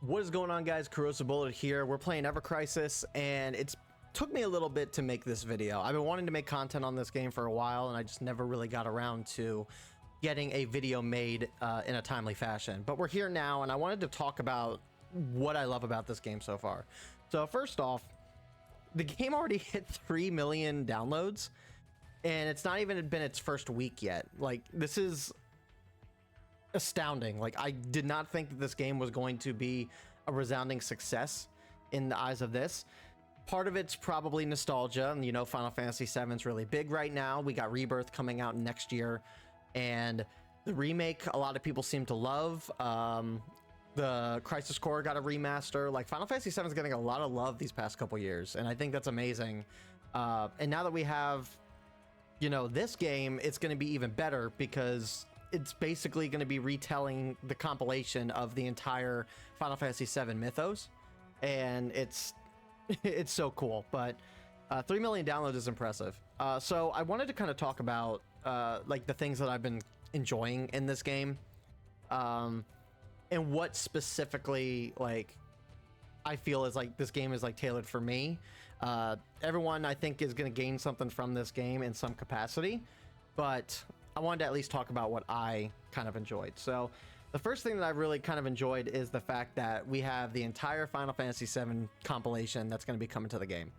What is going on, guys? Corrosive Bullet here. We're playing Ever Crisis, and it's took me a little bit to make this video. I've been wanting to make content on this game for a while, and I just never really got around to getting a video made in a timely fashion. But we're here now, and I wanted to talk about what I love about this game so far. So first off, the game already hit 3 million downloads, and it's not even been its first week yet. Like, this is astounding. Like, I did not think that this game was going to be a resounding success in the eyes of this. Part of it's probably nostalgia, and you know, Final Fantasy VII is really big right now. We got Rebirth coming out next year, and the remake a lot of people seem to love. The Crisis Core got a remaster. Like, Final Fantasy VII is getting a lot of love these past couple years, and I think that's amazing. And now that we have, you know, this game, it's going to be even better because it's basically going to be retelling the compilation of the entire Final Fantasy VII mythos, and it's so cool. But 3 million downloads is impressive. So I wanted to kind of talk about like the things that I've been enjoying in this game, and what specifically like I feel is like this game is like tailored for me. Everyone I think is going to gain something from this game in some capacity, but I wanted to at least talk about what I kind of enjoyed. So the first thing that I really kind of enjoyed is the fact that we have the entire Final Fantasy VII compilation that's going to be coming to the game.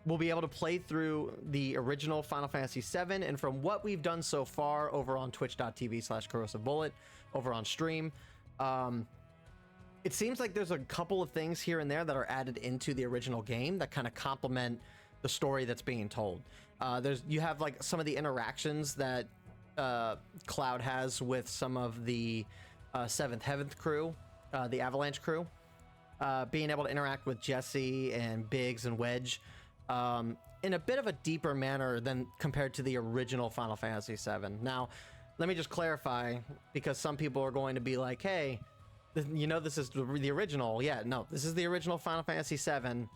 We'll be able to play through the original Final Fantasy VII, and from what we've done so far over on twitch.tv/corrosivebullet, over on stream, it seems like there's a couple of things here and there that are added into the original game that kind of complement the story that's being told. You have like some of the interactions that Cloud has with some of the 7th Heaven crew, the Avalanche crew, being able to interact with Jesse and Biggs and Wedge in a bit of a deeper manner than compared to the original Final Fantasy VII. Now, let me just clarify, because some people are going to be like, hey, you know, this is the original. Yeah, no, this is the original Final Fantasy VII.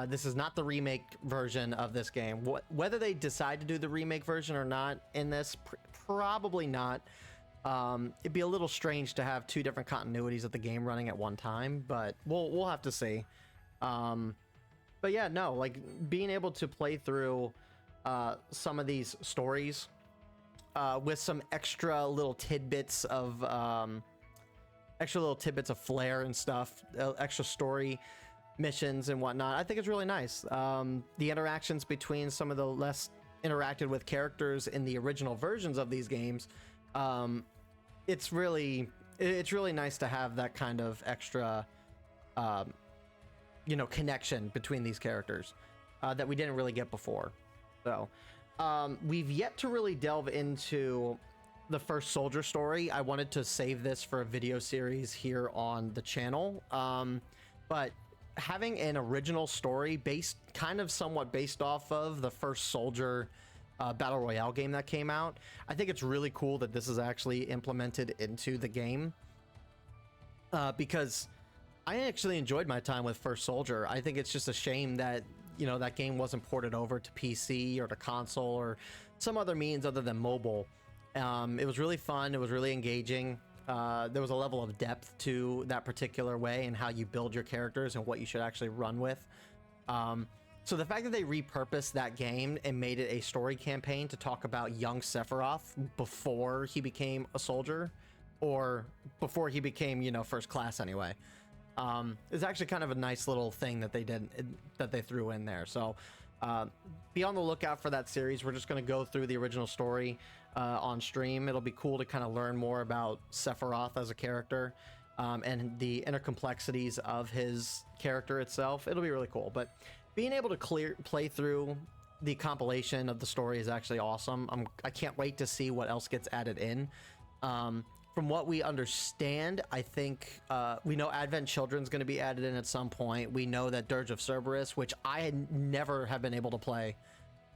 This is not the remake version of this game. Whether they decide to do the remake version or not in this, probably not. It'd be a little strange to have two different continuities of the game running at one time, but we'll have to see. But yeah, no, like being able to play through some of these stories with some extra little tidbits of flair and stuff, extra story missions and whatnot, I think it's really nice. The interactions between some of the less interacted with characters in the original versions of these games, it's really nice to have that kind of extra you know, connection between these characters that we didn't really get before. So we've yet to really delve into the first soldier story. I wanted to save this for a video series here on the channel, but having an original story somewhat based off of the first soldier battle royale game that came out, I think it's really cool that this is actually implemented into the game, because I actually enjoyed my time with First Soldier. I think it's just a shame that, you know, that game wasn't ported over to PC or to console or some other means other than mobile. It was really fun. It was really engaging. There was a level of depth to that particular way and how you build your characters and what you should actually run with. So the fact that they repurposed that game and made it a story campaign to talk about young Sephiroth before he became a soldier, or before he became, you know, first class anyway, is actually kind of a nice little thing that they threw in there. So be on the lookout for that series. We're just going to go through the original story on stream. It'll be cool to kind of learn more about Sephiroth as a character, and the inner complexities of his character itself. It'll be really cool. But being able to play through the compilation of the story is actually awesome. I can't wait to see what else gets added in. From what we understand, I think we know Advent Children's going to be added in at some point. We know that Dirge of Cerberus, which I had never have been able to play.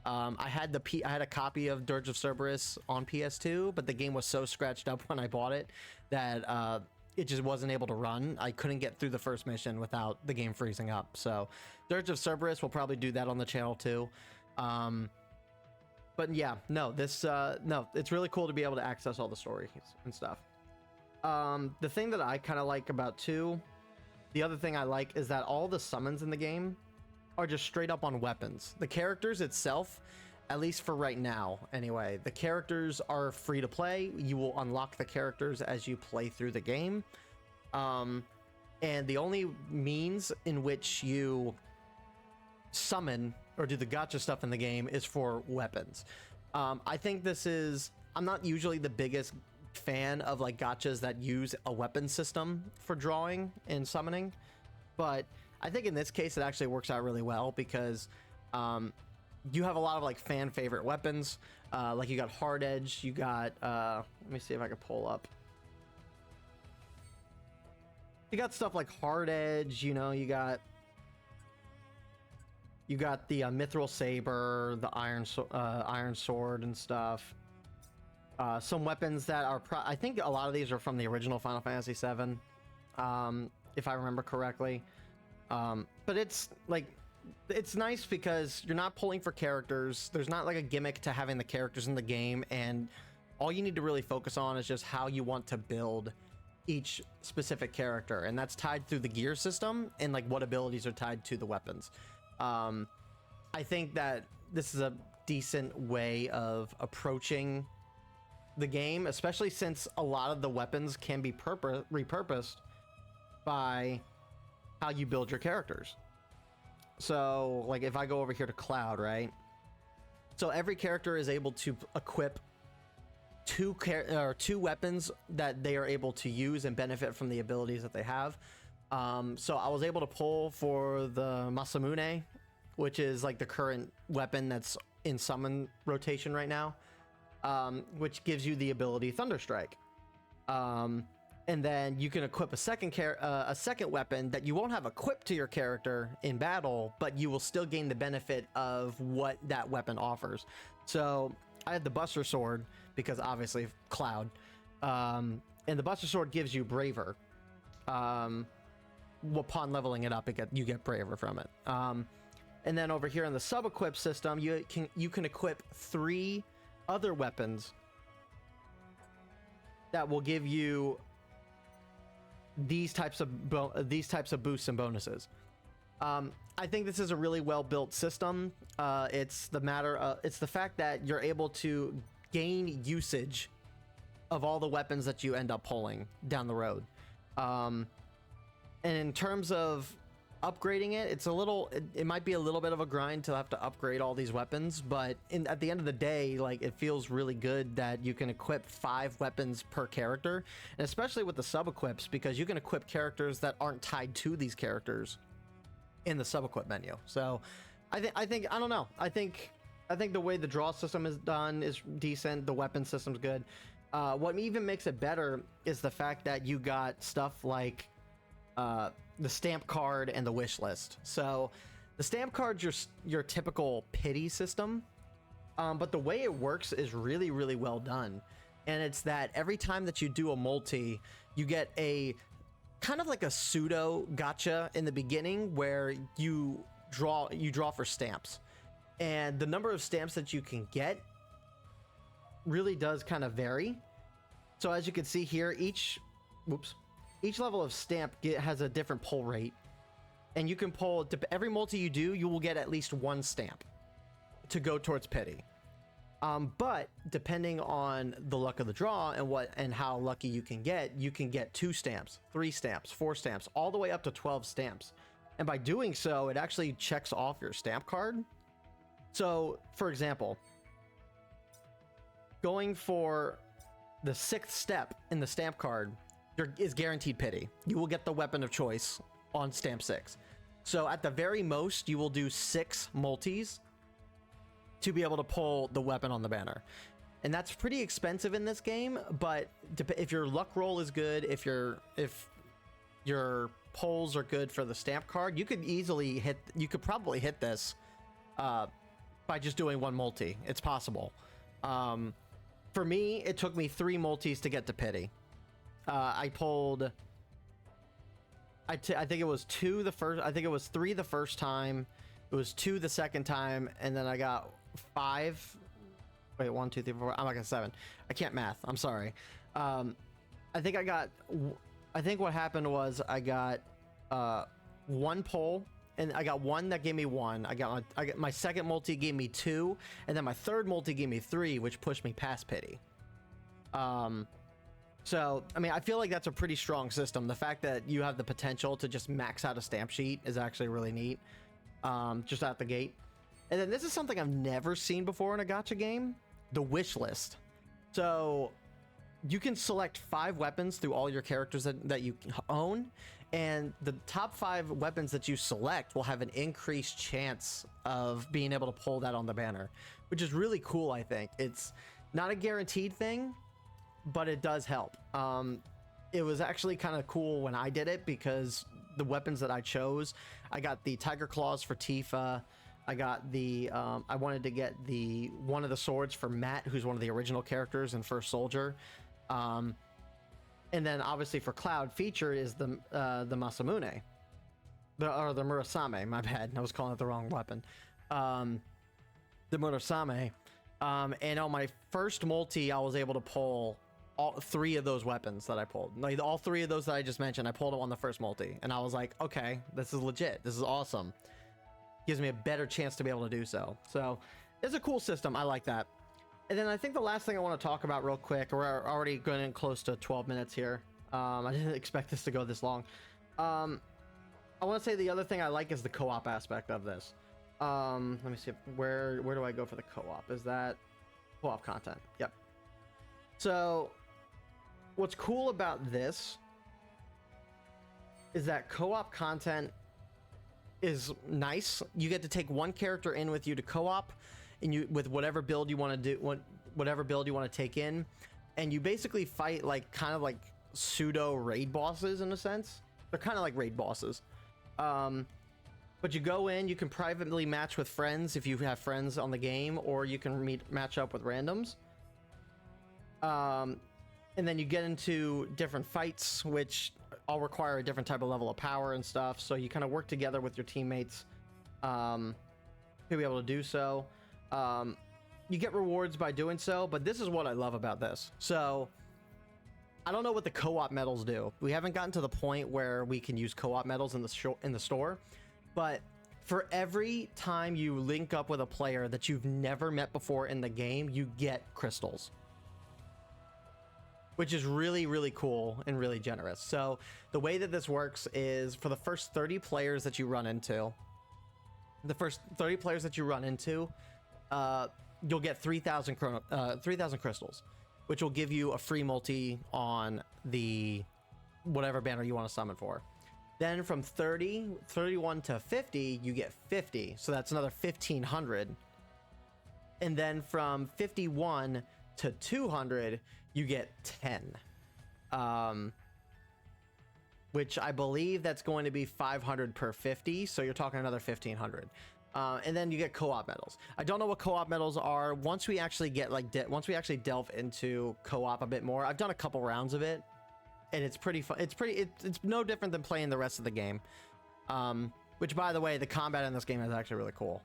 I had a copy of Dirge of Cerberus on PS2, but the game was so scratched up when I bought it that it just wasn't able to run. I couldn't get through the first mission without the game freezing up. So Dirge of Cerberus, we'll probably do that on the channel too. But yeah, no, it's really cool to be able to access all the stories and stuff. The thing that I kind of like about 2, the other thing I like is that all the summons in the game are just straight up on weapons. The characters itself, at least for right now anyway, the characters are free to play. You will unlock the characters as you play through the game. And the only means in which you summon or do the gacha stuff in the game is for weapons. I think this is... I'm not usually the biggest fan of like gachas that use a weapon system for drawing and summoning, but I think in this case it actually works out really well because you have a lot of like fan favorite weapons. Like you got Hard Edge, you got let me see if I can pull up. You got stuff like Hard Edge, you know, you got the Mithril Saber, the Iron Sword and stuff. Some weapons that are I think a lot of these are from the original Final Fantasy VII, if I remember correctly. But it's like, it's nice because you're not pulling for characters. There's not like a gimmick to having the characters in the game, and all you need to really focus on is just how you want to build each specific character, and that's tied through the gear system and like what abilities are tied to the weapons. I think that this is a decent way of approaching the game, especially since a lot of the weapons can be repurposed by how you build your characters. So like if I go over here to Cloud, right? So every character is able to equip two weapons that they are able to use and benefit from the abilities that they have. So I was able to pull for the Masamune, which is like the current weapon that's in summon rotation right now, which gives you the ability Thunderstrike. And then you can equip a second weapon that you won't have equipped to your character in battle, but you will still gain the benefit of what that weapon offers. So I had the Buster Sword because obviously Cloud, and the Buster Sword gives you Braver. Upon leveling it up, you get Braver from it. And then over here in the sub-equip system, you can equip 3 other weapons that will give you these types of boosts and bonuses. I think this is a really well built system. It's the fact that you're able to gain usage of all the weapons that you end up pulling down the road. And in terms of upgrading it, it might be a little bit of a grind to have to upgrade all these weapons, but at the end of the day, like, it feels really good that you can equip 5 weapons per character, and especially with the sub-equips, because you can equip characters that aren't tied to these characters in the sub-equip menu. So I don't know. I think the way the draw system is done is decent. The weapon system's good. What even makes it better is the fact that you got stuff like the stamp card and the wish list. So the stamp card's your typical pity system, but the way it works is really, really well done. And it's that every time that you do a multi, you get a kind of like a pseudo gacha in the beginning where you draw for stamps, and the number of stamps that you can get really does kind of vary. So as you can see here, each level of stamp has a different pull rate, and you can pull every multi you do, you will get at least 1 stamp to go towards pity. But depending on the luck of the draw and how lucky you can get 2 stamps, 3 stamps, 4 stamps, all the way up to 12 stamps. And by doing so, it actually checks off your stamp card. So, for example, going for the 6th step in the stamp card is guaranteed pity. You will get the weapon of choice on stamp 6. So at the very most, you will do 6 multis to be able to pull the weapon on the banner. And that's pretty expensive in this game, but if your luck roll is good, if your pulls are good for the stamp card, you could probably hit this by just doing 1 multi. It's possible. For me, it took me 3 multis to get to pity. I pulled, I think it was 2 the first, I think it was 3 the first time, it was 2 the second time, and then I got 5, wait, 1, 2, 3, 4, I'm like a 7. I can't math, I'm sorry. I think what happened was I got one poll, and I got one that gave me 1. I got my second multi gave me 2, and then my third multi gave me 3, which pushed me past pity. So I mean, I feel like that's a pretty strong system. The fact that you have the potential to just max out a stamp sheet is actually really neat, just out the gate. And then this is something I've never seen before in a gacha game: the wish list. So you can select 5 weapons through all your characters that you own, and the top 5 weapons that you select will have an increased chance of being able to pull that on the banner, which is really cool. I think it's not a guaranteed thing, but it does help. It was actually kind of cool when I did it, because the weapons that I chose, I got the Tiger Claws for Tifa. I got the I wanted to get one of the swords for Matt, who's one of the original characters in First Soldier. And then obviously for Cloud, featured is the Masamune, the Murasame. My bad, I was calling it the wrong weapon. The Murasame. And on my first multi, I was able to pull all 3 of those weapons that I pulled. Like all 3 of those that I just mentioned, I pulled them on the first multi, and I was like, okay, this is legit. This is awesome. Gives me a better chance to be able to do so. So it's a cool system. I like that. And then I think the last thing I want to talk about real quick, we're already getting close to 12 minutes here. I didn't expect this to go this long. I want to say the other thing I like is the co-op aspect of this. Let me see, where do I go for the co-op? Is that co-op content? Yep. So what's cool about this is that co-op content is nice. You get to take one character in with you to co-op, and you with whatever build you want to do, whatever build you want to take in, and you basically fight like kind of like pseudo raid bosses in a sense. They're kind of like raid bosses. But you go in, you can privately match with friends if you have friends on the game, or you can match up with randoms. And then you get into different fights, which all require a different type of level of power and stuff. So you kind of work together with your teammates to be able to do so. You get rewards by doing so, but this is what I love about this. So I don't know what the co-op medals do. We haven't gotten to the point where we can use co-op medals in the store, but for every time you link up with a player that you've never met before in the game, you get crystals, which is really, really cool and really generous. So the way that this works is for the first 30 players that you run into, you'll get 3,000 crystals, which will give you a free multi on the whatever banner you want to summon for. Then from 31 to 50, you get 50. So that's another 1,500. And then from 51 to 200, you get 10. Which I believe that's going to be 500 per 50. So you're talking another 1,500. And then you get co-op medals. I don't know what co-op medals are. Once we actually get once we actually delve into co-op a bit more, I've done a couple rounds of it, and it's pretty fun. It's no different than playing the rest of the game. Which, by the way, the combat in this game is actually really cool.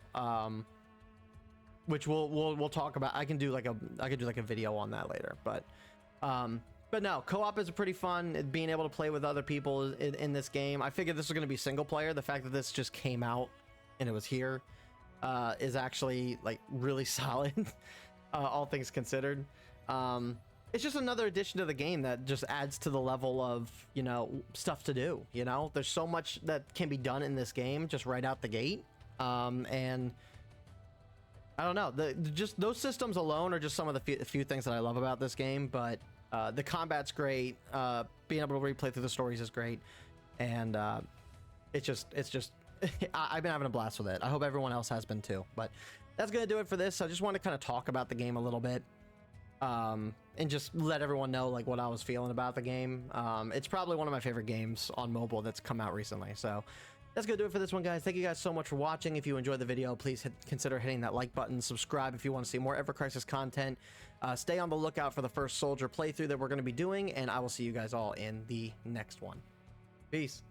Which we'll talk about. I can do like a video on that later. But no, co-op is pretty fun. Being able to play with other people in this game. I figured this was going to be single player. The fact that this just came out and it was here is actually like really solid, all things considered. It's just another addition to the game that just adds to the level of, you know, stuff to do. You know, there's so much that can be done in this game just right out the gate. And I don't know, just those systems alone are just some of the few things that I love about this game. But the combat's great. Being able to replay through the stories is great, and it's just I've been having a blast with it. I hope everyone else has been too. But that's gonna do it for this. I just wanted to kind of talk about the game a little bit, and just let everyone know like what I was feeling about the game. It's probably one of my favorite games on mobile that's come out recently. So that's gonna do it for this one, guys. Thank you guys so much for watching. If you enjoyed the video, please consider hitting that like button. Subscribe if you want to see more Ever Crisis content. Stay on the lookout for the First Soldier playthrough that we're going to be doing, and I will see you guys all in the next one. Peace.